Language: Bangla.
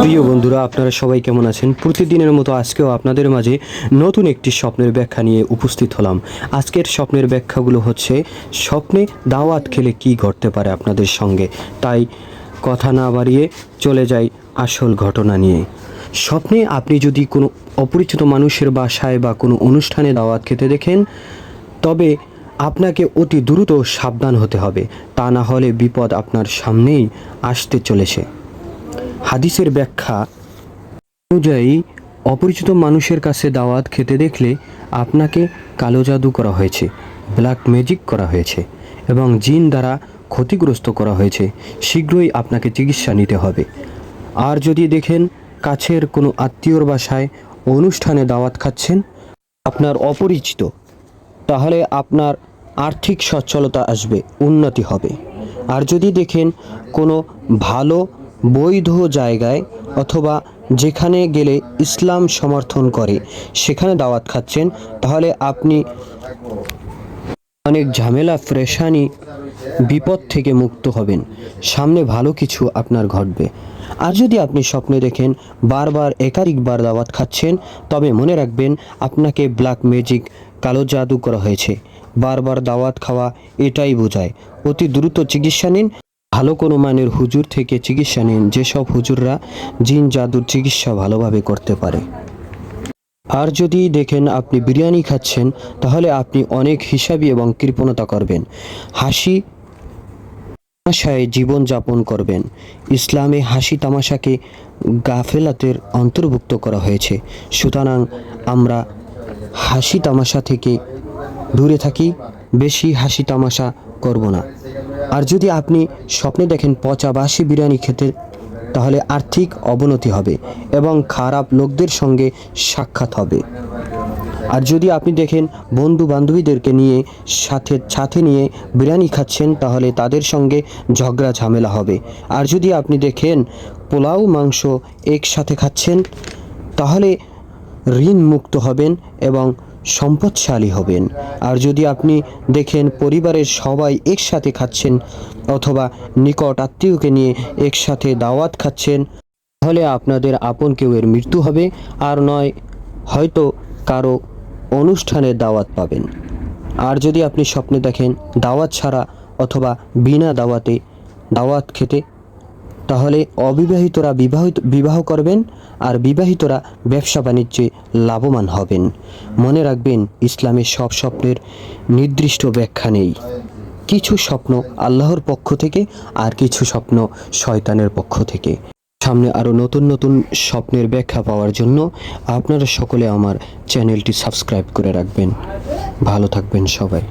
প্রিয় বন্ধুরা, আপনারা সবাই কেমন আছেন? প্রতিদিনের মতো আজকেও আপনাদের মাঝে নতুন একটি স্বপ্নের ব্যাখ্যা নিয়ে উপস্থিত হলাম। আজকের স্বপ্নের ব্যাখ্যাগুলো হচ্ছে স্বপ্নে দাওয়াত খেলে কি ঘটতে পারে আপনাদের সঙ্গে। তাই কথা না বাড়িয়ে চলে যাই আসল ঘটনা নিয়ে। স্বপ্নে আপনি যদি কোনো অপরিচিত মানুষের বাসায় বা কোনো অনুষ্ঠানে দাওয়াত খেতে দেখেন, তবে আপনাকে অতি দ্রুত সাবধান হতে হবে, তা না হলে বিপদ আপনার সামনেই আসতে চলেছে। হাদিসের ব্যাখ্যা অনুযায়ী অপরিচিত মানুষের কাছে দাওয়াত খেতে দেখলে আপনাকে কালো জাদু করা হয়েছে, ব্ল্যাক ম্যাজিক করা হয়েছে এবং জিন দ্বারা ক্ষতিগ্রস্ত করা হয়েছে। শীঘ্রই আপনাকে চিকিৎসা নিতে হবে। আর যদি দেখেন কাছের কোনো আত্মীয়র বাসায় অনুষ্ঠানে দাওয়াত খাচ্ছেন আপনার অপরিচিত, তাহলে আপনার আর্থিক সচ্ছলতা আসবে, উন্নতি হবে। আর যদি দেখেন কোনো ভালো বৈধ জায়গায় অথবা যেখানে গেলে ইসলাম সমর্থন করে সেখানে দাওয়াত খাচ্ছেন, তাহলে আপনি অনেক ঝামেলা, পেরেশানি, বিপদ থেকে মুক্ত হবেন। সামনে ভালো কিছু আপনার ঘটবে। আর যদি আপনি স্বপ্নে দেখেন বারবার একাধিকবার দাওয়াত খাচ্ছেন, তবে মনে রাখবেন আপনাকে ব্ল্যাক ম্যাজিক, কালো জাদু করা হয়েছে। বারবার দাওয়াত খাওয়া এটাই বোঝায়। অতি দ্রুত চিকিৎসা নিন, ভালো কোনো মানের হুজুর থেকে চিকিৎসা নিন, যেসব হুজুররা জিন জাদুর চিকিৎসা ভালোভাবে করতে পারে। আর যদি দেখেন আপনি বিরিয়ানি খাচ্ছেন, তাহলে আপনি অনেক হিসাবি এবং কৃপণতা করবেন, হাসি তামাশায় জীবনযাপন করবেন। ইসলামে হাসি তামাশাকে গাফেলাতের অন্তর্ভুক্ত করা হয়েছে। সুতরাং আমরা হাসি তামাশা থেকে দূরে থাকি, বেশি হাসি তামাশা করব না। আর যদি আপনি স্বপ্নে দেখেন পচা বাসি বিরিয়ানি খেতে, তাহলে আর্থিক অবনতি হবে এবং খারাপ লোকদের সঙ্গে সাক্ষাৎ হবে। আর যদি আপনি দেখেন বন্ধু বান্ধবীদেরকে নিয়ে সাথে নিয়ে বিরিয়ানি খাচ্ছেন, তাহলে তাদের সঙ্গে ঝগড়া ঝামেলা হবে। আর যদি আপনি দেখেন পোলাও মাংস একসাথে খাচ্ছেন, তাহলে ঋণ মুক্ত হবেন এবং সম্পদশালী হবেন। আর যদি আপনি দেখেন পরিবারের সবাই একসাথে খাচ্ছেন অথবা নিকট আত্মীয়কে নিয়ে একসাথে দাওয়াত খাচ্ছেন, তাহলে আপনাদের আপন কেউয়ের মৃত্যু হবে, আর নয় হয়তো কারো অনুষ্ঠানের দাওয়াত পাবেন। আর যদি আপনি স্বপ্নে দেখেন দাওয়াত ছাড়া অথবা বিনা দাওয়াতে দাওয়াত খেতে, তাহলে অবিবাহিতরা বিবাহ করবেন আর বিবাহিতরা ব্যবসা বাণিজ্যে লাভবান হবেন। মনে রাখবেন, ইসলামের সব স্বপ্নের নির্দিষ্ট ব্যাখ্যা নেই। কিছু স্বপ্ন আল্লাহর পক্ষ থেকে আর কিছু স্বপ্ন শয়তানের পক্ষ থেকে। সামনে আরও নতুন নতুন স্বপ্নের ব্যাখ্যা পাওয়ার জন্য আপনারা সকলে আমার চ্যানেলটি সাবস্ক্রাইব করে রাখবেন। ভালো থাকবেন সবাই।